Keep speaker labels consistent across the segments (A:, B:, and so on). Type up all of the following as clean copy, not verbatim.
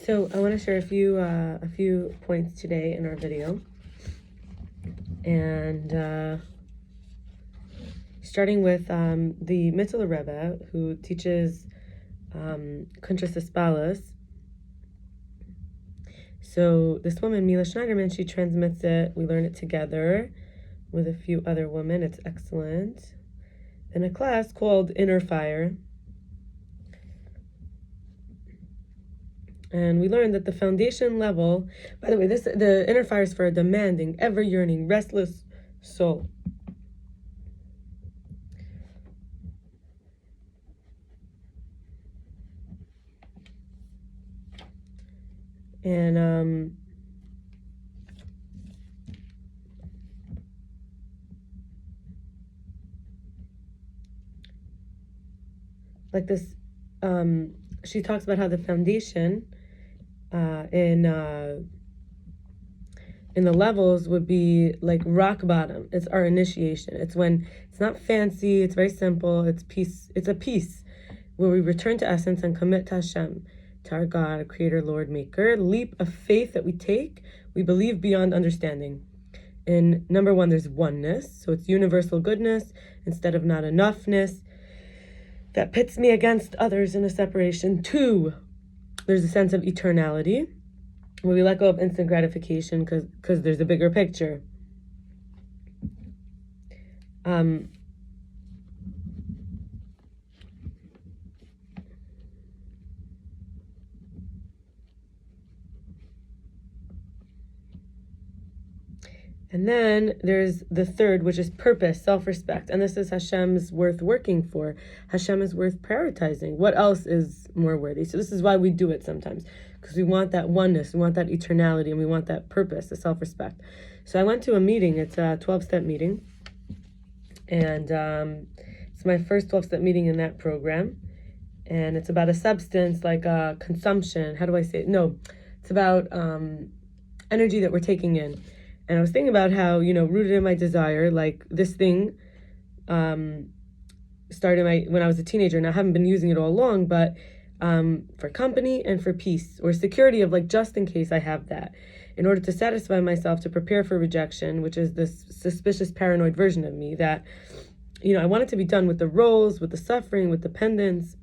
A: So I want to share a few points today in our video, and starting with the Mitteler rebbe, who teaches kuntres. So this woman, Mila Schneiderman, she transmits it. We learn it together with a few other women. It's excellent. In a class called Inner Fire. And we learned that the foundation level, by the way, the inner fire is for a demanding, ever-yearning, restless soul. And like this, she talks about how the foundation in the levels would be like rock bottom. It's our initiation. It's when it's not fancy, it's very simple, it's peace. It's a peace where we return to essence and commit to Hashem, to our God, Creator, Lord, Maker. Leap of faith that we take, we believe beyond understanding. In number one, there's oneness, so it's universal goodness instead of not enoughness that pits me against others in a separation. Two, there's a sense of eternality, where we let go of instant gratification because there's a bigger picture. And then there's the third, which is purpose, self-respect. And this is Hashem's worth working for. Hashem is worth prioritizing. What else is more worthy? So this is why we do it sometimes, because we want that oneness, we want that eternality, and we want that purpose, the self-respect. So I went to a meeting. It's a 12-step meeting. And it's my first 12-step meeting in that program. And it's about a substance like consumption. How do I say it? No, it's about energy that we're taking in. And I was thinking about how, rooted in my desire, like this thing started when I was a teenager, and I haven't been using it all along, but for company and for peace or security of like, just in case I have that, in order to satisfy myself, to prepare for rejection, which is this suspicious, paranoid version of me that, I wanted to be done with the roles, with the suffering, with dependence.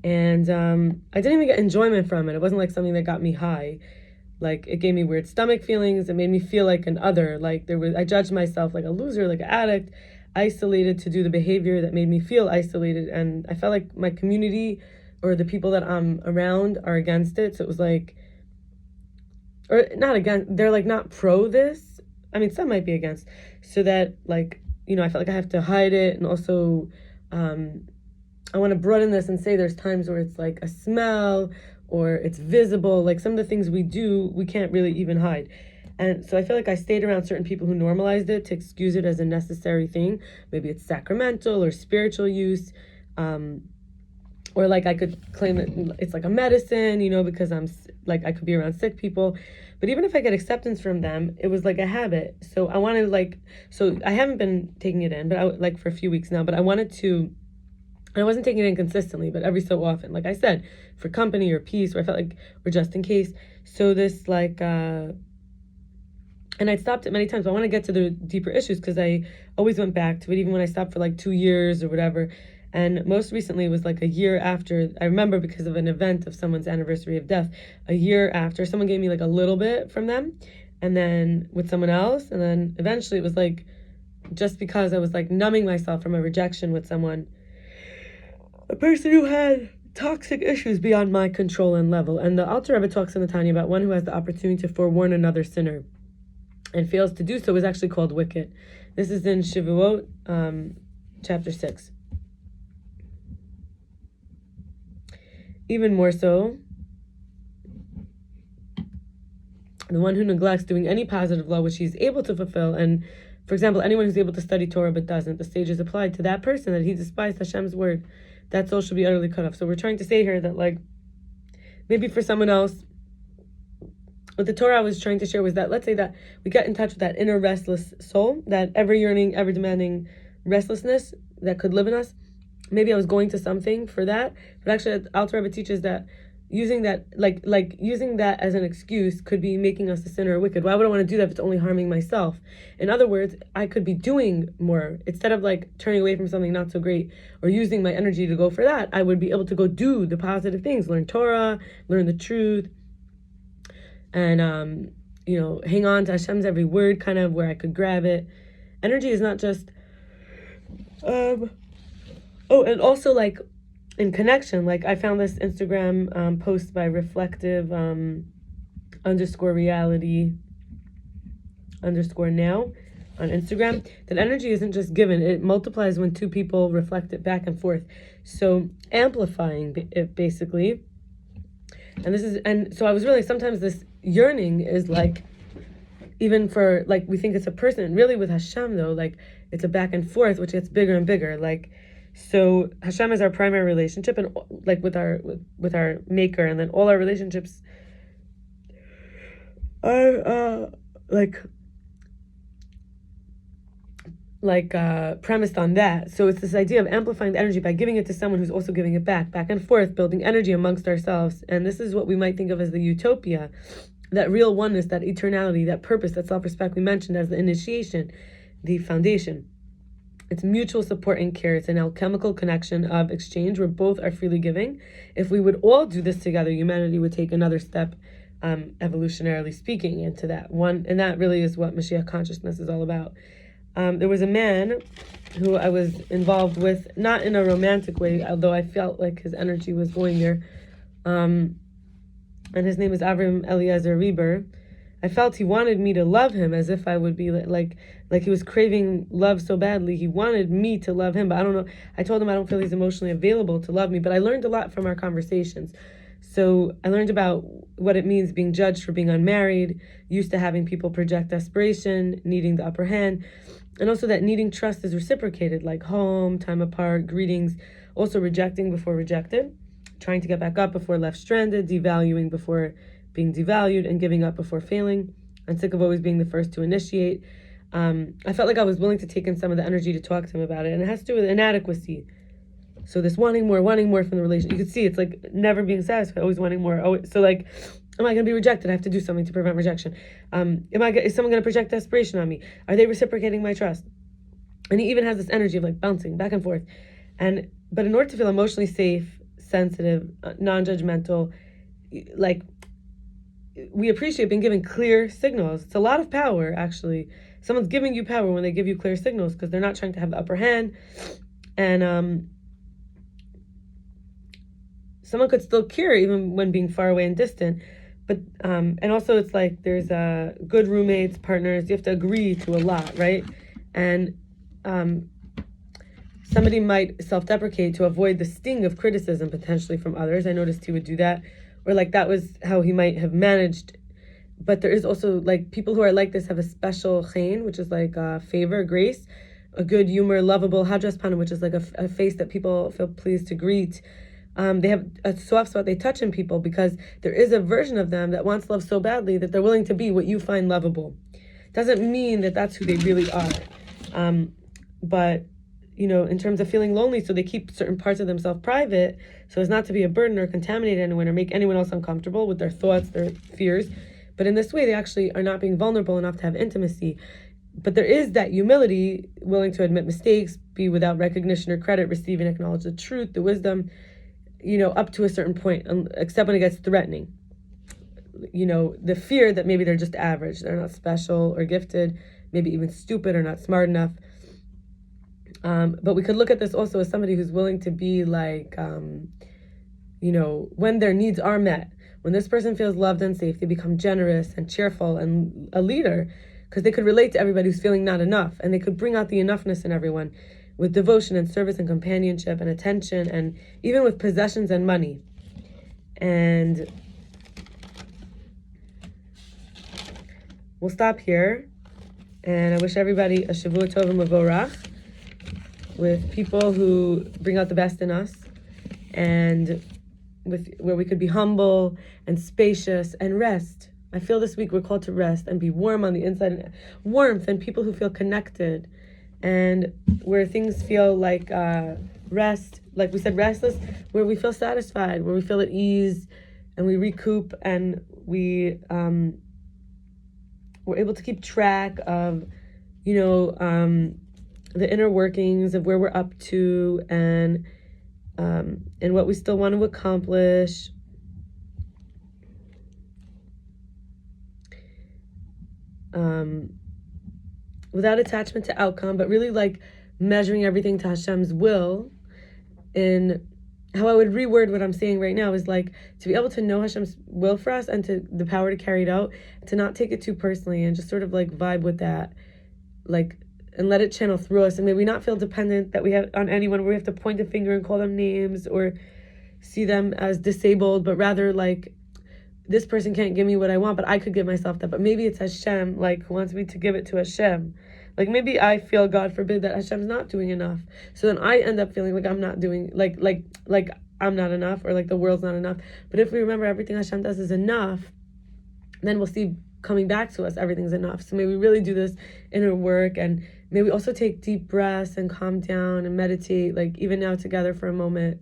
A: And I didn't even get enjoyment from it. It wasn't like something that got me high. Like, it gave me weird stomach feelings. It made me feel like an other. Like, I judged myself like a loser, like an addict, isolated to do the behavior that made me feel isolated. And I felt like my community or the people that I'm around are against it. So it was like, or not against, they're like not pro this. I mean, some might be against. So that like, I felt like I have to hide it. And also, I want to broaden this and say there's times where it's like a smell or it's visible, like some of the things we do, we can't really even hide. And so I feel like I stayed around certain people who normalized it to excuse it as a necessary thing. Maybe it's sacramental or spiritual use, or like I could claim it's like a medicine, because I'm like, I could be around sick people. But even if I get acceptance from them, it was like a habit. So I wanted so I haven't been taking it in, but for a few weeks now, but I wanted to. I wasn't taking it in consistently, but every so often, like I said, for company or peace, or I felt like, or just in case. So this and I'd stopped it many times. But I want to get to the deeper issues because I always went back to it, even when I stopped for like 2 years or whatever. And most recently was like a year after. I remember because of an event of someone's anniversary of death, a year after, someone gave me like a little bit from them, and then with someone else, and then eventually it was like, just because I was like numbing myself from a rejection with someone, a person who had toxic issues beyond my control and level. And the Alter Rebbe talks in the Tanya about one who has the opportunity to forewarn another sinner and fails to do so is actually called wicked. This is in Shavuot, chapter 6. Even more so, the one who neglects doing any positive law which he's able to fulfill, and for example, anyone who's able to study Torah but doesn't, the stage is applied to that person that he despised Hashem's word. That soul should be utterly cut off. So we're trying to say here that, like, maybe for someone else, what the Torah was trying to share was that, let's say that we get in touch with that inner restless soul, that ever-yearning, ever-demanding restlessness that could live in us. Maybe I was going to something for that, but actually, Alter Rebbe teaches that, using that using that as an excuse could be making us a sinner or wicked. Why would I want to do that if it's only harming myself? In other words, I could be doing more. Instead of like turning away from something not so great or using my energy to go for that, I would be able to go do the positive things, learn Torah, learn the truth, and hang on to Hashem's every word, kind of where I could grab it. Energy is not just and also like in connection, like I found this Instagram post by reflective _reality _now on Instagram, that energy isn't just given, it multiplies when two people reflect it back and forth. So amplifying it basically. And so I was really, sometimes this yearning is like, even for like, we think it's a person, really with Hashem though, like it's a back and forth which gets bigger and bigger. Like, so Hashem is our primary relationship, and like with our maker, and then all our relationships are premised on that. So it's this idea of amplifying the energy by giving it to someone who's also giving it back and forth, building energy amongst ourselves. And this is what we might think of as the utopia, that real oneness, that eternality, that purpose, that self-respect we mentioned as the initiation, the foundation. It's mutual support and care. It's an alchemical connection of exchange where both are freely giving. If we would all do this together, humanity would take another step, evolutionarily speaking, into that one. And that really is what Mashiach consciousness is all about. There was a man who I was involved with, not in a romantic way, although I felt like his energy was going there. And his name is Avraham Eliezer Rieber. I felt he wanted me to love him, as if I would be like he was craving love so badly. He wanted me to love him, but I don't know. I told him I don't feel he's emotionally available to love me, but I learned a lot from our conversations. So I learned about what it means being judged for being unmarried, used to having people project desperation, needing the upper hand, and also that needing trust is reciprocated, like home, time apart, greetings, also rejecting before rejected, trying to get back up before left stranded, devaluing before being devalued, and giving up before failing. I'm sick of always being the first to initiate. I felt like I was willing to take in some of the energy to talk to him about it, and it has to do with inadequacy. So this wanting more from the relationship. You could see it's like never being satisfied, always wanting more. So like, am I going to be rejected? I have to do something to prevent rejection. Is someone going to project desperation on me? Are they reciprocating my trust? And he even has this energy of like bouncing back and forth. But in order to feel emotionally safe, sensitive, non-judgmental, like, we appreciate being given clear signals. It's a lot of power, actually. Someone's giving you power when they give you clear signals, because they're not trying to have the upper hand. And someone could still care even when being far away and distant. But and also it's like there's good roommates, partners. You have to agree to a lot, right? And somebody might self-deprecate to avoid the sting of criticism potentially from others. I noticed he would do that. Or like that was how he might have managed. But there is also like people who are like this have a special chen, which is like favor, grace, a good humor, lovable hadras panim, which is like a face that people feel pleased to greet. They have a soft spot they touch in people, because there is a version of them that wants love so badly that they're willing to be what you find lovable. Doesn't mean that that's who they really are. But in terms of feeling lonely, so they keep certain parts of themselves private so as not to be a burden or contaminate anyone or make anyone else uncomfortable with their thoughts, their fears. But in this way, they actually are not being vulnerable enough to have intimacy. But there is that humility, willing to admit mistakes, be without recognition or credit, receive and acknowledge the truth, the wisdom, up to a certain point, except when it gets threatening. The fear that maybe they're just average, they're not special or gifted, maybe even stupid or not smart enough. But we could look at this also as somebody who's willing to be like, when their needs are met, when this person feels loved and safe, they become generous and cheerful and a leader, because they could relate to everybody who's feeling not enough, and they could bring out the enoughness in everyone with devotion and service and companionship and attention, and even with possessions and money. And we'll stop here, and I wish everybody a Shavua Tov and Mevorach, with people who bring out the best in us, and where we could be humble and spacious and rest. I feel this week we're called to rest and be warm on the inside, and warmth, and people who feel connected, and where things feel like rest, like we said, restless, where we feel satisfied, where we feel at ease, and we recoup, and we're able to keep track of, the inner workings of where we're up to, and what we still want to accomplish. Without attachment to outcome, but really like measuring everything to Hashem's will. In how I would reword what I'm saying right now is like to be able to know Hashem's will for us and to the power to carry it out, to not take it too personally and just sort of like vibe with that, like, and let it channel through us, and maybe not feel dependent that we have on anyone where we have to point a finger and call them names or see them as disabled, but rather like, this person can't give me what I want, but I could give myself that. But maybe it's Hashem, like, who wants me to give it to Hashem. Like, maybe I feel, God forbid, that Hashem's not doing enough. So then I end up feeling like I'm not doing, like I'm not enough, or like the world's not enough. But if we remember everything Hashem does is enough, then we'll see coming back to us, everything's enough. So maybe we really do this inner work, and maybe also take deep breaths and calm down and meditate, like even now together for a moment.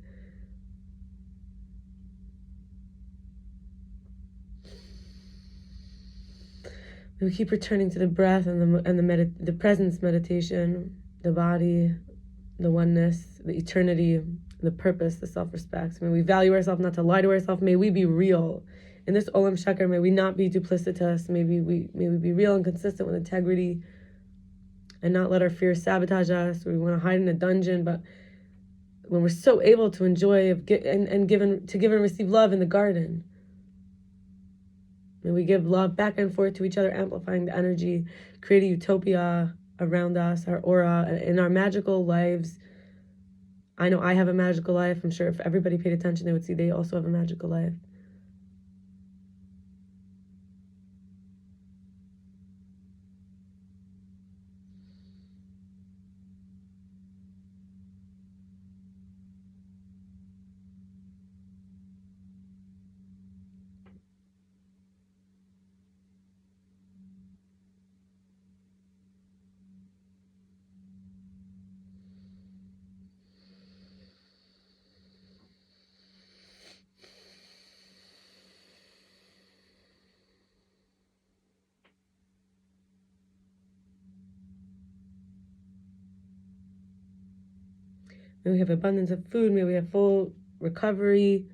A: We keep returning to the breath and the presence meditation, the body, the oneness, the eternity, the purpose, the self-respect. May we value ourselves, not to lie to ourselves. May we be real. In this Olam Shakar, may we not be duplicitous. May we be real and consistent with integrity, and not let our fears sabotage us. We want to hide in a dungeon, but when we're so able to enjoy and give and receive love in the garden, may we give love back and forth to each other, amplifying the energy, create a utopia around us, our aura, in our magical lives. I know I have a magical life. I'm sure if everybody paid attention, they would see they also have a magical life. May we have abundance of food. May we have full recovery.